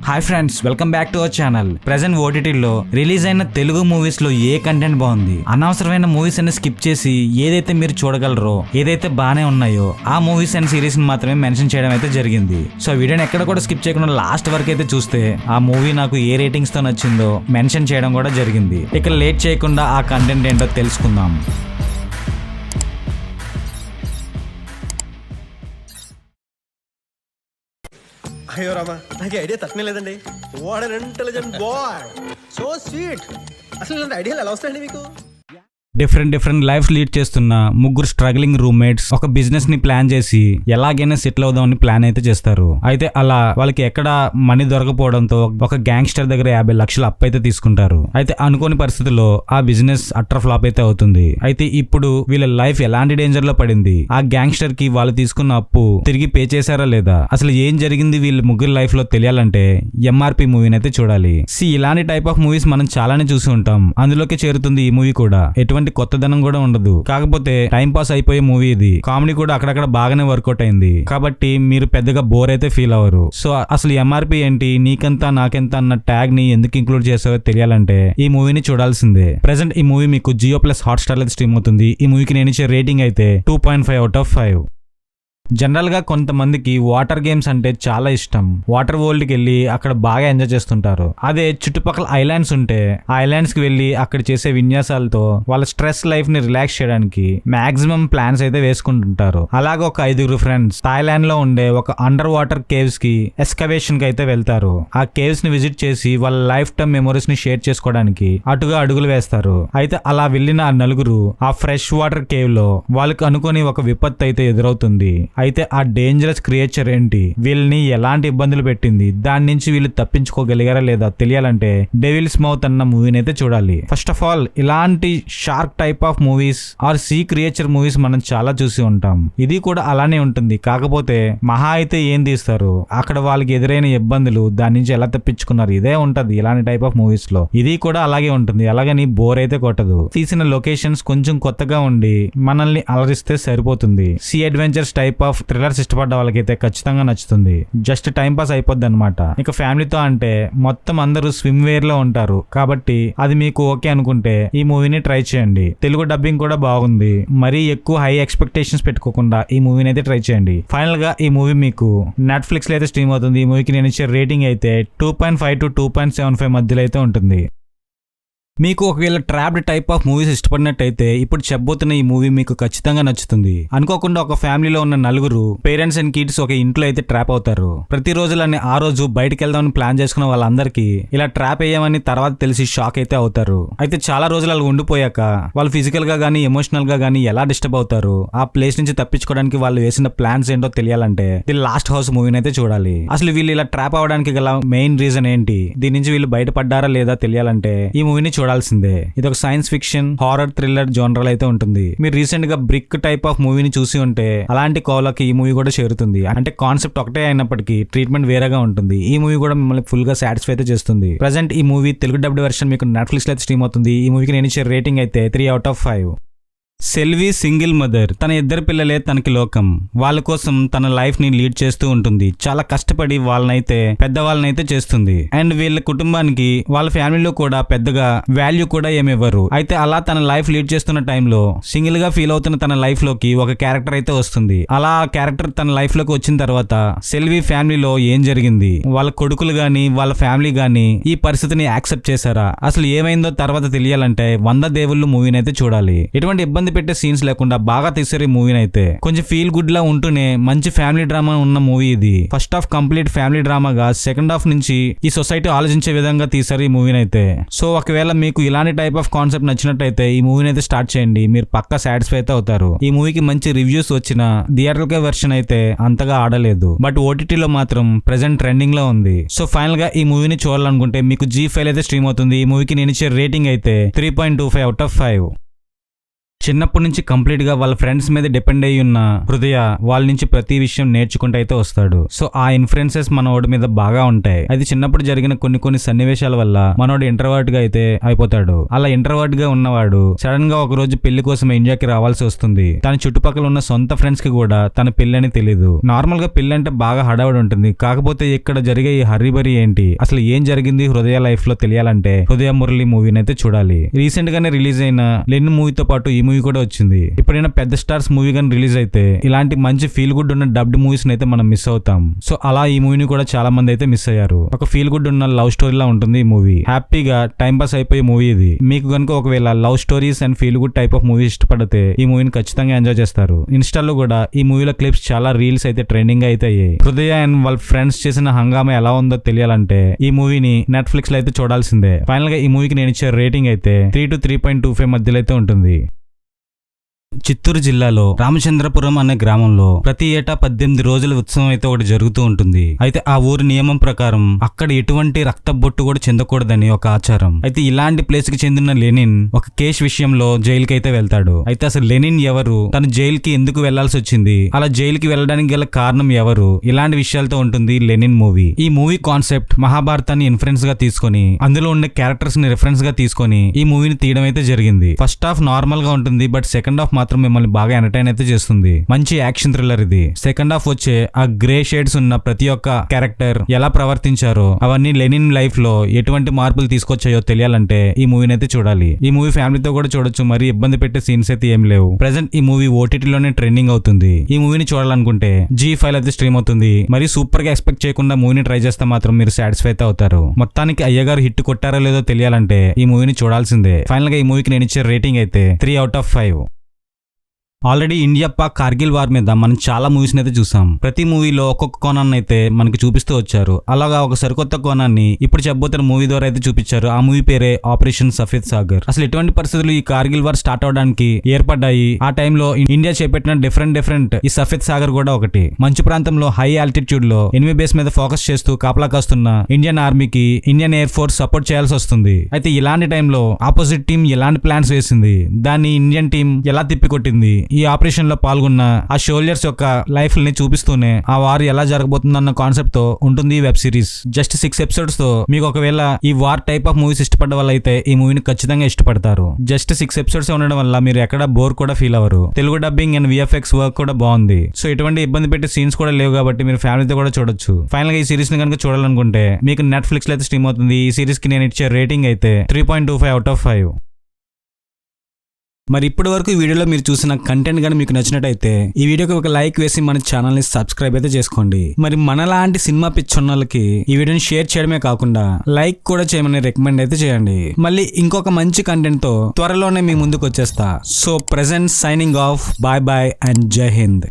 Hi friends, welcome back to our channel. Present ఓటీటీలో release అయిన Telugu movies లో ఏ content బాగుంది, అనవసరమైన మూవీస్ అన్ని స్కిప్ చేసి ఏదైతే మీరు చూడగలరో, ఏదైతే బాగానే ఉన్నాయో ఆ మూవీస్ అండ్ సిరీస్ ని మాత్రమే మెన్షన్ చేయడం అయితే జరిగింది. సో వీడియోని ఎక్కడ కూడా స్కిప్ చేయకుండా లాస్ట్ వరకు అయితే చూస్తే ఆ మూవీ నాకు ఏ రేటింగ్స్ తో నచ్చిందో మెన్షన్ చేయడం కూడా జరిగింది. ఇక లేట్ చేయకుండా ఆ కంటెంట్ ఏంటో తెలుసుకుందాం. అయ్యో రామా, నాకు ఐడియా తట్టనే లేదండి. What an intelligent boy, so sweet. అసలు ఇలాంటి ఐడియాలు ఎలా వస్తాయండి మీకు? డిఫరెంట్ లైఫ్స్ లీడ్ చేస్తున్న ముగ్గురు స్ట్రగ్లింగ్ రూమ్మేట్స్ ఒక బిజినెస్ ని ప్లాన్ చేసి ఎలాగైనా సెటిల్ అవుదామని ప్లాన్ అయితే చేస్తారు. అయితే అలా వాళ్ళకి ఎక్కడ మనీ దొరకపోవడంతో ఒక గ్యాంగ్స్టర్ దగ్గర 50 లక్షలు అప్పు అయితే తీసుకుంటారు. అయితే అనుకోని పరిస్థితుల్లో ఆ బిజినెస్ అట్టర్ ఫ్లాప్ అయితే అవుతుంది. అయితే ఇప్పుడు వీళ్ళ లైఫ్ ఎలాంటి డేంజర్ లో పడింది, ఆ గ్యాంగ్స్టర్ కి వాళ్ళు తీసుకున్న అప్పు తిరిగి పే చేశారా లేదా, అసలు ఏం జరిగింది వీళ్ళ ముగ్గురు లైఫ్ లో తెలియాలంటే ఎంఆర్పి మూవీని అయితే చూడాలి. ఇలాంటి టైప్ ఆఫ్ మూవీస్ మనం చాలానే చూసి ఉంటాం. అందులోకి చేరుతుంది ఈ మూవీ కూడా. ఎటువంటి కొత్తదనం కూడా ఉండదు, కాకపోతే టైం పాస్ అయిపోయే మూవీ ఇది. కామెడీ కూడా అక్కడక్కడ బాగానే వర్కౌట్ అయింది, కాబట్టి మీరు పెద్దగా బోర్ అయితే ఫీల్ అవ్వరు. సో అసలు ఎంఆర్పి ఏంటి, నీకెంత నాకెంత అన్న ట్యాగ్ ని ఎందుకు ఇంక్లూడ్ చేసావో తెలియాలంటే ఈ మూవీని చూడాల్సిందే. ప్రెసెంట్ ఈ మూవీ మీకు జియో ప్లస్ హాట్స్టార్ లో స్ట్రీమ్ అవుతుంది. ఈ మూవీకి నేను ఇచ్చే రేటింగ్ అయితే 2.5 అవుట్ ఆఫ్ 5. జనరల్ గా కొంతమందికి వాటర్ గేమ్స్ అంటే చాలా ఇష్టం. వాటర్ వరల్డ్ కి వెళ్ళి అక్కడ బాగా ఎంజాయ్ చేస్తుంటారు. అదే చుట్టుపక్కల ఐలాండ్స్ ఉంటే ఆ ఐలాండ్స్ కి వెళ్ళి అక్కడ చేసే విన్యాసాలతో వాళ్ళ స్ట్రెస్ లైఫ్ ని రిలాక్స్ చేయడానికి మాక్సిమం ప్లాన్స్ అయితే వేసుకుంటుంటారు. అలాగే ఒక 5 ఫ్రెండ్స్ థాయిలాండ్ లో ఉండే ఒక అండర్ వాటర్ కేవ్స్ కి ఎక్స్కవేషన్ కి అయితే వెళ్తారు. ఆ కేవ్స్ ని విజిట్ చేసి వాళ్ళ లైఫ్ టైమ్ మెమోరీస్ ని షేర్ చేసుకోవడానికి అటుగా అడుగులు వేస్తారు. అయితే అలా వెళ్ళిన ఆ నలుగురు ఆ ఫ్రెష్ వాటర్ కేవ్ లో వాళ్ళకి అనుకోని ఒక విపత్తు అయితే ఎదురవుతుంది. అయితే ఆ డేంజరస్ క్రియేచర్ ఏంటి, వీళ్ళని ఎలాంటి ఇబ్బందులు పెట్టింది, దాని నుంచి వీళ్ళు తప్పించుకోగలిగారా లేదా తెలియాలంటే డెవిల్స్ మౌత్ అన్న మూవీని అయితే చూడాలి. ఫస్ట్ ఆఫ్ ఆల్ ఇలాంటి shark type of movies or sea creature movies మనం చాలా చూసి ఉంటాం. ఇది కూడా అలానే ఉంటుంది, కాకపోతే మహా అయితే ఏం తీస్తారు, అక్కడ వాళ్ళకి ఎదురైన ఇబ్బందులు, దాని నుంచి ఎలా తప్పించుకున్నారు, ఇదే ఉంటది ఇలాంటి టైప్ ఆఫ్ మూవీస్ లో. ఇది కూడా అలాగే ఉంటుంది, అలాగని బోర్ అయితే కొట్టదు. తీసిన లొకేషన్స్ కొంచెం కొత్తగా ఉండి మనల్ని అలరిస్తే సరిపోతుంది. Sea adventures type of thrillers ఇష్టపడ్డ వాళ్ళకైతే ఖచ్చితంగా నచ్చుతుంది. జస్ట్ టైం పాస్ అయిపోద్ది అనమాట. ఇక ఫ్యామిలీతో అంటే మొత్తం అందరూ స్విమ్ వేర్ లో ఉంటారు, కాబట్టి అది మీకు ఓకే అనుకుంటే ఈ మూవీని ట్రై చేయండి. తెలుగు డబ్బింగ్ కూడా బాగుంది. మరీ ఎక్కువ హై ఎక్స్పెక్టేషన్స్ పెట్టుకోకుండా ఈ మూవీని అయితే ట్రై చేయండి. ఫైనల్ గా ఈ మూవీ మీకు నెట్ఫ్లిక్స్ లో అయితే స్ట్రీమ్ అవుతుంది. ఈ మూవీకి నేను ఇచ్చే రేటింగ్ అయితే 2.5 to 2.75 మధ్యలో అయితే ఉంటుంది. మీకు ఒకవేళ ట్రాప్డ్ టైప్ ఆఫ్ మూవీస్ ఇష్టపడినట్టయితే ఇప్పుడు చెప్పబోతున్న ఈ మూవీ మీకు ఖచ్చితంగా నచ్చుతుంది. అనుకోకుండా ఒక ఫ్యామిలీలో ఉన్న నలుగురు పేరెంట్స్ అండ్ కిడ్స్ ఒక ఇంట్లో అయితే ట్రాప్ అవుతారు. ప్రతి రోజులని ఆ రోజు బయటకు వెళ్దామని ప్లాన్ చేసుకున్న వాళ్ళందరికీ ఇలా ట్రాప్ అయ్యామని తర్వాత తెలిసి షాక్ అయితే అవుతారు. అయితే చాలా రోజులు అలా ఉండిపోయాక వాళ్ళు ఫిజికల్ గా గానీ ఎమోషనల్ గా గానీ ఎలా డిస్టర్బ్ అవుతారు, ఆ ప్లేస్ నుంచి తప్పించుకోవడానికి వాళ్ళు వేసిన ప్లాన్స్ ఏంటో తెలియాలంటే ది లాస్ట్ హౌస్ మూవీని అయితే చూడాలి. అసలు వీళ్ళు ఇలా ట్రాప్ అవడానికి గల మెయిన్ రీజన్ ఏంటి, దీని నుంచి వీళ్ళు బయటపడ్డారా లేదా తెలియాలంటే ఈ మూవీని చూడాల్సిందే. ఇది ఒక science fiction horror thriller genre అయితే ఉంటుంది. మీరు రీసెంట్ గా బ్రిక్ టైప్ ఆఫ్ మూవీని చూసి ఉంటే అలాంటి కోవలకి ఈ మూవీ కూడా చేరుతుంది. అంటే కాన్సెప్ట్ ఒకటే అయినప్పటికీ ట్రీట్మెంట్ వేరేగా ఉంటుంది. ఈ మూవీ కూడా మిమ్మల్ని ఫుల్ గా సాటిస్ఫై అయితే చేస్తుంది. ప్రెసెంట్ ఈ మూవీ తెలుగు డబ్డ్ వెర్షన్ మీకు నెట్ఫ్లిక్స్ లో అయితే స్ట్రీమ్ అవుతుంది. ఈ మూవీకి నేను ఇచ్చే రేటింగ్ అయితే 3 out of 5. Selvi single mother. తన 2 పిల్లలే తనకి లోకం. వాళ్ళ కోసం తన లైఫ్ ని లీడ్ చేస్తూ ఉంటుంది. చాలా కష్టపడి వాళ్ళనైతే పెద్దవాళ్ళనైతే చేస్తుంది. అండ్ వీళ్ళ కుటుంబానికి వాళ్ళ ఫ్యామిలీలో కూడా పెద్దగా వాల్యూ కూడా ఏమివ్వరు. అయితే అలా తన లైఫ్ లీడ్ చేస్తున్న టైంలో సింగిల్ గా ఫీల్ అవుతున్న తన లైఫ్ లోకి ఒక క్యారెక్టర్ అయితే వస్తుంది. అలా ఆ క్యారెక్టర్ తన లైఫ్ లోకి వచ్చిన తర్వాత సెల్వి ఫ్యామిలీలో ఏం జరిగింది, వాళ్ళ కొడుకులు గాని వాళ్ళ ఫ్యామిలీ గాని ఈ పరిస్థితిని యాక్సెప్ట్ చేశారా, అసలు ఏమైందో తర్వాత తెలియాలంటే 100 దేవుళ్ళు మూవీని అయితే చూడాలి. ఎటువంటి ఇబ్బంది పెట్టే సీన్స్ లేకుండా బాగా తీసారు ఈ మూవీని. అయితే కొంచెం ఫీల్ గుడ్ లా ఉంటూనే మంచి ఫ్యామిలీ డ్రామా ఉన్న మూవీ ఇది. ఫస్ట్ హాఫ్ కంప్లీట్ ఫ్యామిలీ డ్రామాగా, సెకండ్ హాఫ్ నుంచి ఈ సొసైటీ ఆలోచించే విధంగా తీసారు ఈ మూవీని అయితే. సో ఒకవేళ మీకు ఇలాంటి టైప్ ఆఫ్ కాన్సెప్ట్ నచ్చినట్టయితే ఈ మూవీని అయితే స్టార్ట్ చేయండి. మీరు పక్కా సాటిస్ఫై అయితే అవుతారు. ఈ మూవీకి మంచి రివ్యూస్ వచ్చిన థియేటర్కల్ వెర్షన్ అయితే అంతగా ఆడలేదు, బట్ ఓటీటీలో మాత్రం ప్రెసెంట్ ట్రెండింగ్ లో ఉంది. సో ఫైనల్ గా ఈ మూవీని చూడాలనుకుంటే మీకు G5 అయితే స్ట్రీమ్ అవుతుంది. ఈ మూవీకి నేను ఇచ్చే రేటింగ్ అయితే 3.25 అవుట్ ఆఫ్ 5. చిన్నప్పటి నుంచి కంప్లీట్ గా వాళ్ళ ఫ్రెండ్స్ మీద డిపెండ్ అయ్యి ఉన్న హృదయ వాళ్ళ నుంచి ప్రతి విషయం నేర్చుకుంటూ అయితే వస్తాడు. సో ఆ ఇన్ఫ్లుయెన్సెస్ మనోడి మీద బాగా ఉంటాయి. అది చిన్నప్పుడు జరిగిన కొన్ని సన్నివేశాల వల్ల మనోడు ఇంట్రోవర్ట్ గా అయితే అయిపోతాడు. అలా ఇంట్రోవర్ట్ గా ఉన్నవాడు సడన్ గా ఒక రోజు పెళ్లి కోసం ఇండియాకి రావాల్సి వస్తుంది. తన చుట్టుపక్కల ఉన్న సొంత ఫ్రెండ్స్ కి కూడా తన పెళ్లి అని తెలియదు. నార్మల్ గా పెళ్లి అంటే బాగా హడావుడి ఉంటుంది. కాకపోతే ఇక్కడ జరిగే ఈ హర్రీబరీ ఏంటి, అసలు ఏం జరిగింది హృదయ లైఫ్ లో తెలియాలంటే హృదయ మురళి మూవీని అయితే చూడాలి. రీసెంట్ గానే రిలీజ్ అయిన లెనిన్ మూవీతో పాటు ఈ మూవీ కూడా వచ్చింది. ఎప్పుడైనా పెద్ద స్టార్స్ మూవీ గానీ రిలీజ్ అయితే ఇలాంటి మంచి ఫీల్ గుడ్ ఉన్న డబ్డ్ మూవీస్ అయితే మనం మిస్ అవుతాం. సో అలా ఈ మూవీని కూడా చాలా మంది అయితే మిస్ అయ్యారు. ఒక ఫీల్ గుడ్ ఉన్న లవ్ స్టోరీ లా ఉంటుంది ఈ మూవీ. హ్యాపీగా టైం పాస్ అయిపోయే మూవీ ఇది. మీకు కనుక ఒకవేళ love stories and feel good type of movie ఇష్టపడితే ఈ మూవీని ఖచ్చితంగా ఎంజాయ్ చేస్తారు. ఇన్స్టాలో కూడా ఈ మూవీలో క్లిప్స్ చాలా రీల్స్ అయితే ట్రెండింగ్ అయితే అయ్యాయి. హృదయ అండ్ వాళ్ళ ఫ్రెండ్స్ చేసిన హంగామా ఎలా ఉందో తెలియాలంటే ఈ మూవీని నెట్ఫ్లిక్స్ లో అయితే చూడాల్సిందే. ఫైనల్ గా ఈ మూవీకి నేను ఇచ్చే రేటింగ్ అయితే 3 to 3.25 మధ్యలో అయితే ఉంటుంది. చిత్తూరు జిల్లాలో రామచంద్రపురం అనే గ్రామంలో ప్రతి ఏటా 18 రోజుల ఉత్సవం అయితే ఒకటి జరుగుతూ ఉంటుంది. అయితే ఆ ఊరి నియమం ప్రకారం అక్కడ ఎటువంటి రక్త బొట్టు కూడా చెందకూడదని ఒక ఆచారం. అయితే ఇలాంటి ప్లేస్ కి చెందిన లెనిన్ ఒక కేసు విషయంలో జైలుకి అయితే వెళ్తాడు. అయితే అసలు లెనిన్ ఎవరు, తను జైలుకి ఎందుకు వెళ్లాల్సి వచ్చింది, అలా జైలుకి వెళ్ళడానికి గల కారణం ఎవరు, ఇలాంటి విషయాలతో ఉంటుంది లెనిన్ మూవీ. ఈ మూవీ కాన్సెప్ట్ మహాభారతాన్ని ఇన్ఫ్లుయెన్స్ గా తీసుకొని అందులో ఉండే క్యారెక్టర్స్ ని రిఫరెన్స్ గా తీసుకొని ఈ మూవీని తీయడం అయితే జరిగింది. ఫస్ట్ హాఫ్ నార్మల్ గా ఉంటుంది, బట్ సెకండ్ హాఫ్ మాత్రం మిమ్మల్ని బాగా ఎంటర్టైన్ అయితే చేస్తుంది. మంచి యాక్షన్ థ్రిల్లర్ ఇది. సెకండ్ హాఫ్ వచ్చే ఆ గ్రే షేడ్స్ ఉన్న ప్రతి ఒక్క క్యారెక్టర్ ఎలా ప్రవర్తించారో అవన్నీ లెనిన్ లైఫ్ లో ఎటువంటి మార్పులు తీసుకొచ్చాయో తెలియాలంటే ఈ మూవీని అయితే చూడాలి. ఈ మూవీ ఫ్యామిలీతో కూడా చూడొచ్చు, మరి ఇబ్బంది పెట్టే సీన్స్ అయితే ఏం లేవు. ప్రెసెంట్ ఈ మూవీ ఓటీటీలోనే ట్రెండింగ్ అవుతుంది. ఈ మూవీని చూడాలనుకుంటే G5 అయితే స్ట్రీమ్ అవుతుంది. మరి సూపర్ గా ఎక్స్పెక్ట్ చేయకుండా మూవీని ట్రై చేస్తే మాత్రం మీరు సాటిస్ఫై అయితే అవుతారు. మొత్తానికి అయ్యగారు హిట్ కొట్టారో లేదో తెలియాలంటే ఈ మూవీని చూడాల్సిందే. ఫైనల్ గా ఈ మూవీకి నేను ఇచ్చే రేటింగ్ అయితే 3 out of 5. Already India Pak Kargil war మీద మనం చాలా మూవీస్ అయితే చూసాం. ప్రతి మూవీలో ఒక్కొక్క కోణాన్ని అయితే మనకి చూపిస్తూ వచ్చారు. అలాగా ఒక సరికొత్త కోణాన్ని ఇప్పుడు చెప్పబోతున్న మూవీ ద్వారా అయితే చూపించారు. ఆ మూవీ పేరే ఆపరేషన్ సఫేద్ సాగర్. అసలు ఎటువంటి పరిస్థితులు ఈ కార్గిల్ వార్ స్టార్ట్ అవడానికి ఏర్పడ్డాయి, ఆ టైంలో ఇండియా చేపట్టిన డిఫరెంట్ ఈ సఫేద్ సాగర్ కూడా ఒకటి. మంచు ప్రాంతంలో హై ఆల్టిట్యూడ్ లో ఎనిమీ బేస్ మీద ఫోకస్ చేస్తూ కాపలా కాస్తున్న ఇండియన్ ఆర్మీకి ఇండియన్ ఎయిర్ ఫోర్స్ సపోర్ట్ చేయాల్సి వస్తుంది. అయితే ఇలాంటి టైంలో ఆపోజిట్ టీం ఎలాంటి ప్లాన్స్ వేసింది, దాన్ని ఇండియన్ టీం ఎలా తిప్పికొట్టింది, ఈ ఆపరేషన్ లో పాల్గొన్న ఆ సోల్జర్స్ యొక్క లైఫ్ ని చూపిస్తూనే ఆ వార్ ఎలా జరగబోతుందన్న కాన్సెప్ట్ తో ఉంటుంది ఈ వెబ్ సిరీస్. జస్ట్ 6 ఎపిసోడ్స్ తో మీకు ఒకవేళ ఈ వార్ టైప్ ఆఫ్ మూవీస్ ఇష్టపడ్డ వల్ల అయితే ఈ మూవీని ఖచ్చితంగా ఇష్టపడతారు. జస్ట్ 6 ఎపిసోడ్స్ ఉండడం వల్ల మీరు ఎక్కడ బోర్ కూడా ఫీల్ అవ్వరు. Telugu dubbing and VFX work కూడా బాగుంది. సో ఎటువంటి ఇబ్బంది పెట్టే సీన్స్ కూడా లేవు కాబట్టి మీరు ఫ్యామిలీతో కూడా చూడొచ్చు. ఫైనల్ గా ఈ సిరీస్ ని కనుక చూడాలనుకుంటే మీకు నెట్ఫ్లిక్స్ లో అయితే స్ట్రీమ్ అవుతుంది. ఈ సిరీస్ కి నేను ఇచ్చే రేటింగ్ అయితే 3.25 out of 5. మరి ఇప్పటి వరకు ఈ వీడియోలో మీరు చూసిన కంటెంట్ కానీ మీకు నచ్చినట్టయితే ఈ వీడియోకి ఒక లైక్ వేసి మన ఛానల్ ని సబ్స్క్రైబ్ అయితే చేసుకోండి. మరి మనలాంటి సినిమా పిచ్చోన్నలకి ఈ వీడియోని షేర్ చేయడమే కాకుండా లైక్ కూడా చేయమని రికమెండ్ అయితే చేయండి. మళ్ళీ ఇంకొక మంచి కంటెంట్ తో త్వరలోనే మీ ముందుకు వచ్చేస్తా. So present signing off, bye bye and జై హింద్.